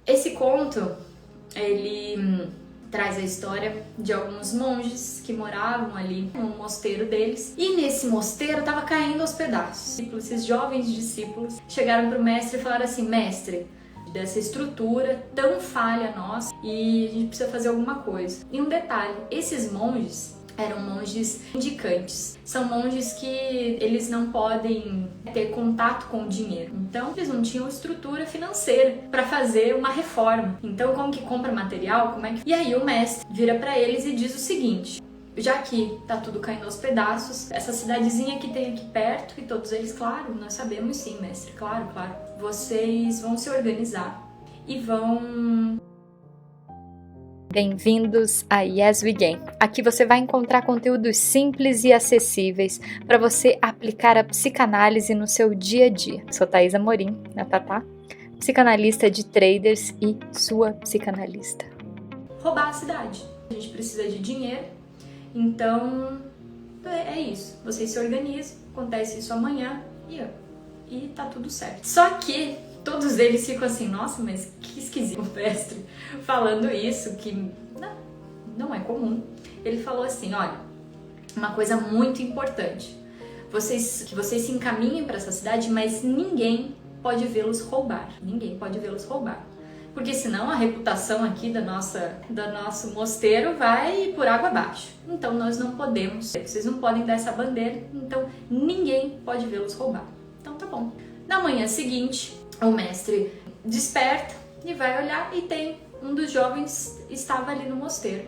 Esse conto, ele traz a história de alguns monges que moravam ali no mosteiro deles, e nesse mosteiro estava caindo aos pedaços. Esses jovens discípulos chegaram para o mestre e falaram assim: mestre, dessa estrutura tão falha nossa e a gente precisa fazer alguma coisa. E um detalhe, esses monges eram monges mendicantes. São monges que eles não podem ter contato com o dinheiro. Então, eles não tinham estrutura financeira para fazer uma reforma. Então, como que compra material? E aí o mestre vira para eles e diz o seguinte: já que tá tudo caindo aos pedaços, essa cidadezinha que tem aqui perto, e todos eles, claro, nós sabemos sim, mestre, claro, vocês vão se organizar e vão... Bem-vindos a Yes We Gain. Aqui você vai encontrar conteúdos simples e acessíveis para você aplicar a psicanálise no seu dia a dia. Sou Thaís Amorim, a Tatá, psicanalista de traders e sua psicanalista. Roubar a cidade. A gente precisa de dinheiro, então é isso. Vocês se organizam, acontece isso amanhã e tá tudo certo. Só que todos eles ficam assim: nossa, mas que esquisito o mestre falando isso, que não é comum. Ele falou assim: olha, uma coisa muito importante, que vocês se encaminhem para essa cidade, mas ninguém pode vê-los roubar. Ninguém pode vê-los roubar. Porque senão a reputação aqui do nosso mosteiro vai por água abaixo. Então nós não podemos, vocês não podem dar essa bandeira, então ninguém pode vê-los roubar. Então tá bom. Na manhã seguinte, o mestre desperta e vai olhar e tem um dos jovens estava ali no mosteiro.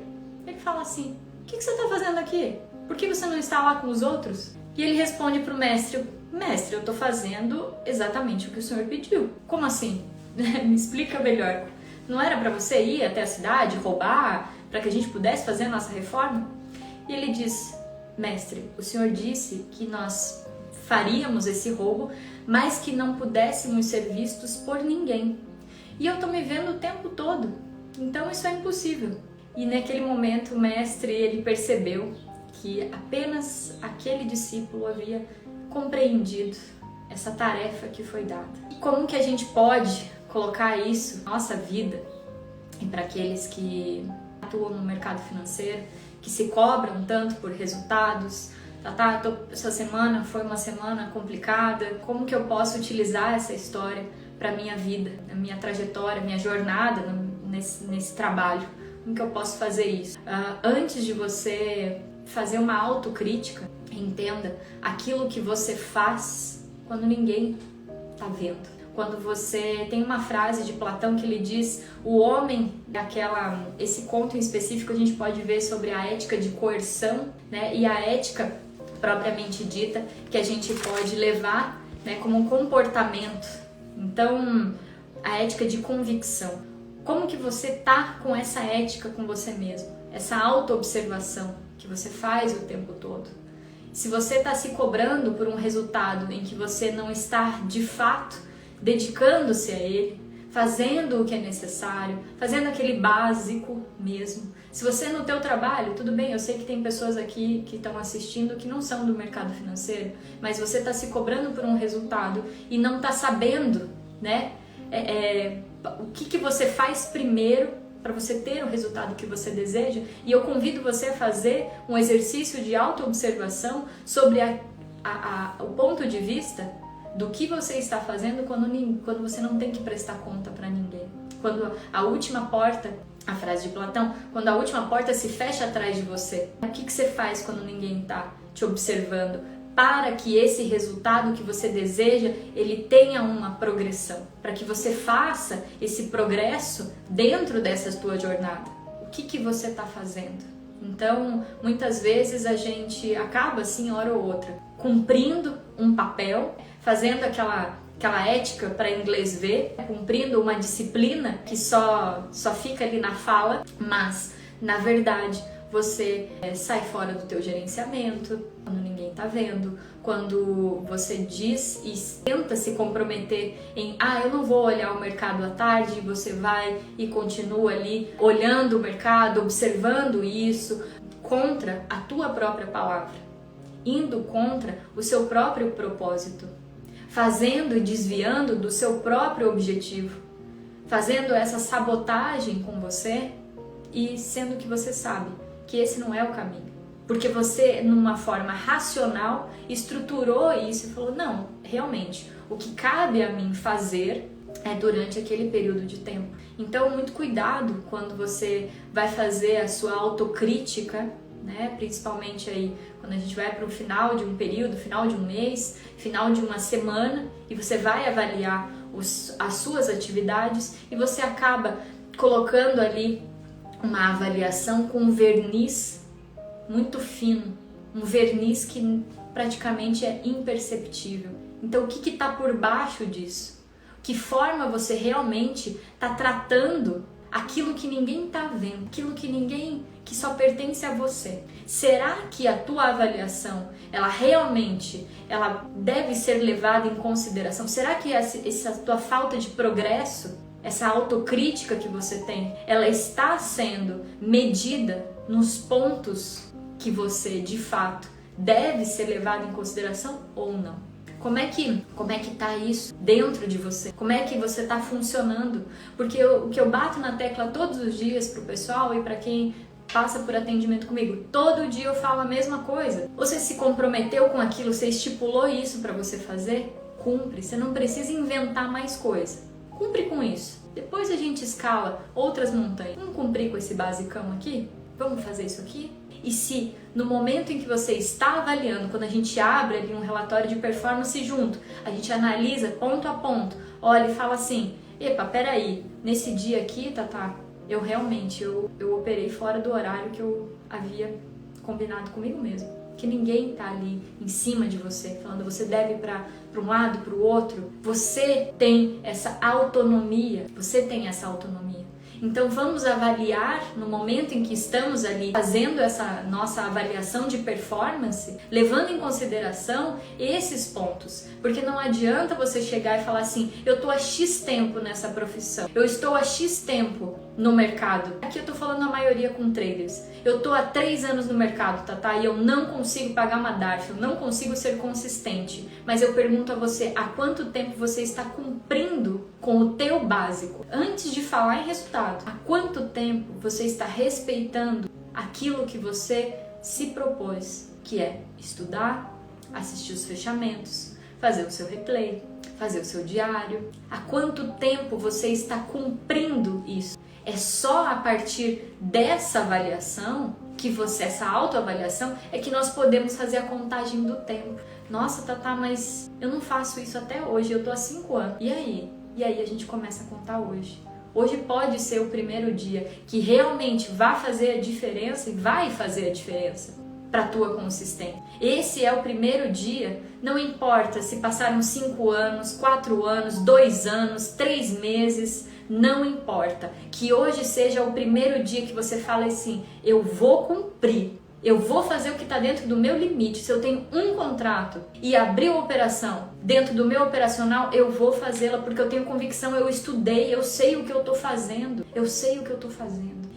Ele fala assim: o que você está fazendo aqui? Por que você não está lá com os outros? E ele responde para o mestre: mestre, eu estou fazendo exatamente o que o senhor pediu. Como assim? Me explica melhor. Não era para você ir até a cidade, roubar, para que a gente pudesse fazer a nossa reforma? E ele diz: mestre, o senhor disse que nós faríamos esse roubo, mas que não pudéssemos ser vistos por ninguém. E eu tô me vendo o tempo todo, então isso é impossível. E naquele momento o mestre, ele percebeu que apenas aquele discípulo havia compreendido essa tarefa que foi dada. E como que a gente pode colocar isso na nossa vida e para aqueles que atuam no mercado financeiro, que se cobram tanto por resultados? Essa semana foi uma semana complicada. Como que eu posso utilizar essa história para minha vida, a minha trajetória, minha jornada nesse trabalho? Como que eu posso fazer isso? Antes de você fazer uma autocrítica, entenda aquilo que você faz quando ninguém está vendo. Quando você tem uma frase de Platão que ele diz: o homem, esse conto em específico a gente pode ver sobre a ética de coerção, né? E a ética propriamente dita que a gente pode levar, né, como um comportamento. Então, a ética de convicção. Como que você tá com essa ética com você mesmo? Essa autoobservação que você faz o tempo todo. Se você está se cobrando por um resultado em que você não está, de fato, dedicando-se a ele, fazendo o que é necessário, fazendo aquele básico mesmo. Se você no teu trabalho, tudo bem, eu sei que tem pessoas aqui que estão assistindo que não são do mercado financeiro, mas você está se cobrando por um resultado e não está sabendo, né, o que você faz primeiro para você ter o resultado que você deseja. E eu convido você a fazer um exercício de autoobservação sobre o ponto de vista do que você está fazendo quando você não tem que prestar conta para ninguém. Quando a última porta, a frase de Platão, quando a última porta se fecha atrás de você, o que você faz quando ninguém está te observando? Para que esse resultado que você deseja, ele tenha uma progressão, para que você faça esse progresso dentro dessa tua jornada. O que você está fazendo? Então, muitas vezes a gente acaba, assim, hora ou outra, cumprindo um papel, fazendo aquela ética para inglês ver, cumprindo uma disciplina que só fica ali na fala, mas, na verdade, você sai fora do teu gerenciamento, quando ninguém tá vendo, quando você diz e tenta se comprometer em eu não vou olhar o mercado à tarde, você vai e continua ali olhando o mercado, observando isso, contra a tua própria palavra, indo contra o seu próprio propósito, fazendo e desviando do seu próprio objetivo. fazendo essa sabotagem com você e sendo que você sabe que esse não é o caminho. Porque você, numa forma racional, estruturou isso e falou, não, realmente, o que cabe a mim fazer é durante aquele período de tempo. Então, muito cuidado quando você vai fazer a sua autocrítica, né? Principalmente aí quando a gente vai para o final de um período, final de um mês, final de uma semana, e você vai avaliar as suas atividades e você acaba colocando ali uma avaliação com um verniz muito fino, um verniz que praticamente é imperceptível. Então, o que está por baixo disso? Que forma você realmente está tratando aquilo que ninguém está vendo, aquilo que só pertence a você? Será que a tua avaliação, ela deve ser levada em consideração? Será que essa tua falta de progresso, essa autocrítica que você tem, ela está sendo medida nos pontos que você, de fato, deve ser levado em consideração ou não? Como é que tá isso dentro de você? Como é que você tá funcionando? Porque o que eu bato na tecla todos os dias pro pessoal e para quem passa por atendimento comigo, todo dia eu falo a mesma coisa. Você se comprometeu com aquilo, você estipulou isso para você fazer? Cumpre, você não precisa inventar mais coisa. Cumpre com isso. Depois a gente escala outras montanhas. Vamos cumprir com esse basicão aqui? Vamos fazer isso aqui? E se no momento em que você está avaliando, quando a gente abre ali um relatório de performance junto, a gente analisa ponto a ponto, olha e fala assim, epa, peraí, nesse dia aqui, Tatá, eu realmente operei fora do horário que eu havia combinado comigo mesmo. Que ninguém tá ali em cima de você, falando você deve para um lado, para o outro. Você tem essa autonomia, Então vamos avaliar no momento em que estamos ali fazendo essa nossa avaliação de performance, levando em consideração esses pontos. Porque não adianta você chegar e falar assim, eu tô há X tempo nessa profissão, eu estou há X tempo no mercado. Aqui eu tô falando a maioria com traders. Eu tô há 3 anos no mercado, Tatá, e eu não consigo pagar uma DARF, eu não consigo ser consistente. Mas eu pergunto a você, há quanto tempo você está cumprindo com o teu básico? Antes de falar em resultado, há quanto tempo você está respeitando aquilo que você se propôs, que é estudar, assistir os fechamentos, fazer o seu replay, fazer o seu diário? Há quanto tempo você está cumprindo isso? É só a partir dessa avaliação, essa autoavaliação, é que nós podemos fazer a contagem do tempo. Nossa, Tatá, mas eu não faço isso até hoje, eu tô há 5 anos. E aí? E aí a gente começa a contar hoje. Hoje pode ser o primeiro dia que realmente vai fazer a diferença e vai fazer a diferença para a tua consistência. Esse é o primeiro dia, não importa se passaram 5 anos, 4 anos, 2 anos, 3 meses, não importa. Que hoje seja o primeiro dia que você fala assim, eu vou cumprir. Eu vou fazer o que está dentro do meu limite. Se eu tenho um contrato e abrir uma operação dentro do meu operacional, eu vou fazê-la porque eu tenho convicção, eu estudei, eu sei o que eu estou fazendo.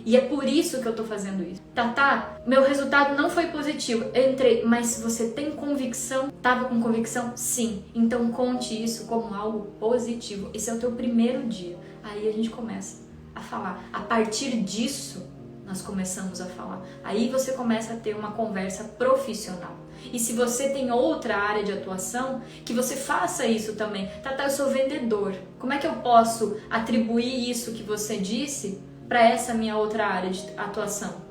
E é por isso que eu estou fazendo isso. Tatá, meu resultado não foi positivo. Eu entrei, mas você tem convicção? Tava com convicção? Sim. Então conte isso como algo positivo. Esse é o teu primeiro dia. Aí a gente começa a falar. A partir disso, nós começamos a falar. Aí você começa a ter uma conversa profissional. E se você tem outra área de atuação, que você faça isso também. Tatá, eu sou vendedor. Como é que eu posso atribuir isso que você disse para essa minha outra área de atuação?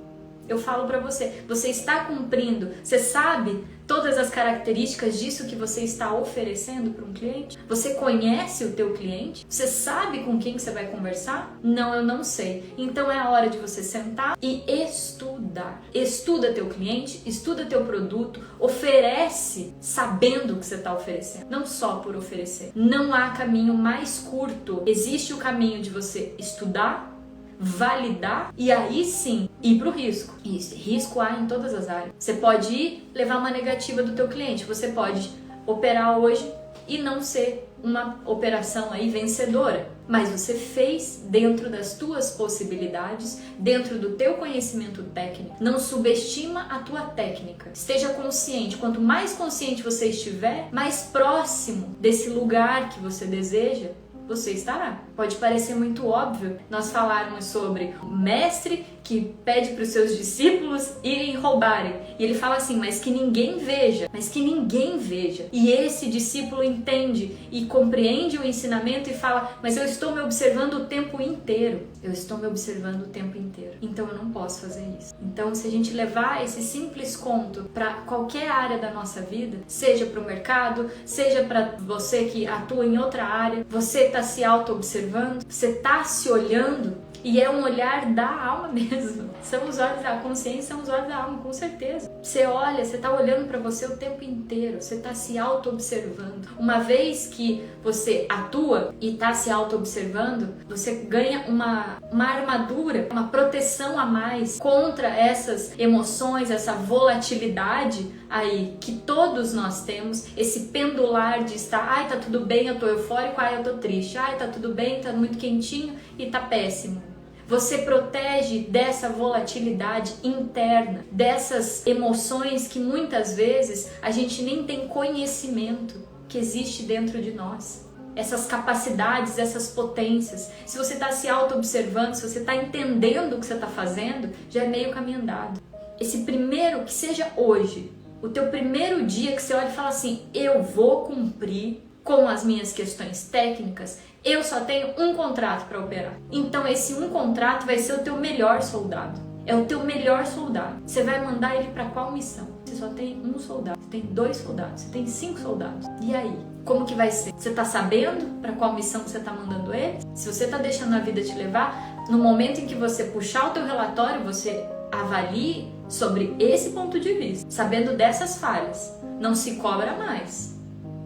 Eu falo para você, você está cumprindo, você sabe todas as características disso que você está oferecendo para um cliente? Você conhece o teu cliente? Você sabe com quem você vai conversar? Não, eu não sei. Então é a hora de você sentar e estudar. Estuda teu cliente, estuda teu produto, oferece sabendo o que você está oferecendo, não só por oferecer. Não há caminho mais curto. Existe o caminho de você estudar, validar e aí sim ir pro risco. Isso, risco há em todas as áreas. Você pode ir levar uma negativa do teu cliente, você pode operar hoje e não ser uma operação aí vencedora, mas você fez dentro das tuas possibilidades, dentro do teu conhecimento técnico. Não subestima a tua técnica. Esteja consciente. Quanto mais consciente você estiver, mais próximo desse lugar que você deseja, você estará. Pode parecer muito óbvio nós falarmos sobre o mestre que pede para os seus discípulos irem roubarem. E ele fala assim, mas que ninguém veja, mas que ninguém veja. E esse discípulo entende e compreende o ensinamento e fala, mas eu estou me observando o tempo inteiro. Eu estou me observando o tempo inteiro. Então eu não posso fazer isso. Então se a gente levar esse simples conto para qualquer área da nossa vida, seja para o mercado, seja para você que atua em outra área, você está se auto-observando, você está se olhando, e é um olhar da alma mesmo. São os olhos da consciência, são os olhos da alma, com certeza. Você olha, você está olhando para você o tempo inteiro, você está se auto-observando. Uma vez que você atua e está se auto-observando, você ganha uma armadura, uma proteção a mais contra essas emoções, essa volatilidade aí que todos nós temos, esse pendular de estar, ai, tá tudo bem, eu tô eufórico, ai, eu tô triste, ai, tá tudo bem, tá muito quentinho e tá péssimo. Você protege dessa volatilidade interna, dessas emoções que muitas vezes a gente nem tem conhecimento que existe dentro de nós. Essas capacidades, essas potências. Se você está se auto-observando, se você está entendendo o que você está fazendo, já é meio caminho andado. Esse primeiro, que seja hoje, o teu primeiro dia que você olha e fala assim, eu vou cumprir com as minhas questões técnicas, eu só tenho um contrato para operar. Então esse um contrato vai ser o teu melhor soldado. É o teu melhor soldado. Você vai mandar ele para qual missão? Você só tem um soldado, você tem 2 soldados, você tem 5 soldados. E aí? Como que vai ser? Você tá sabendo para qual missão você tá mandando ele? Se você tá deixando a vida te levar, no momento em que você puxar o teu relatório, você avalie sobre esse ponto de vista. Sabendo dessas falhas, não se cobra mais.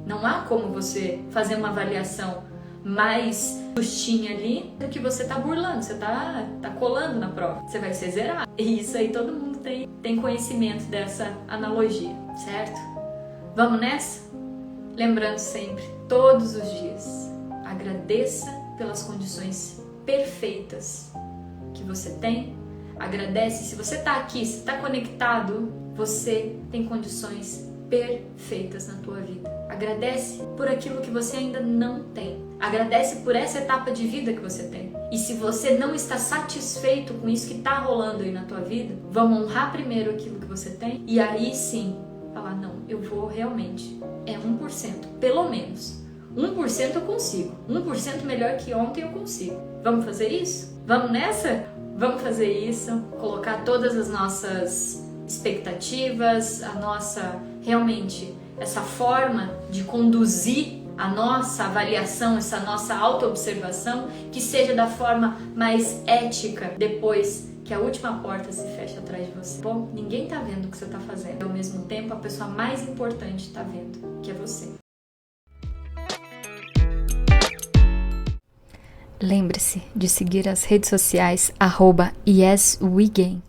Não há como você fazer uma avaliação mais justinha ali do que você tá burlando, você tá colando na prova, você vai ser zerado. E isso aí todo mundo tem conhecimento dessa analogia, certo? Vamos nessa? Lembrando sempre, todos os dias, agradeça pelas condições perfeitas que você tem. Agradece, se você tá aqui, se tá conectado, você tem condições perfeitas na tua vida. Agradece por aquilo que você ainda não tem. Agradece por essa etapa de vida que você tem. E se você não está satisfeito com isso que está rolando aí na tua vida, vamos honrar primeiro aquilo que você tem e aí sim falar, não, eu vou realmente, é 1%, pelo menos. 1% eu consigo. 1% melhor que ontem eu consigo. Vamos fazer isso? Vamos nessa? Vamos fazer isso, colocar todas as nossas expectativas, a nossa, realmente, essa forma de conduzir a nossa avaliação, essa nossa auto-observação, que seja da forma mais ética depois que a última porta se fecha atrás de você. Bom, ninguém tá vendo o que você tá fazendo. Ao mesmo tempo, a pessoa mais importante tá vendo, que é você. Lembre-se de seguir as redes sociais @YesWeGain.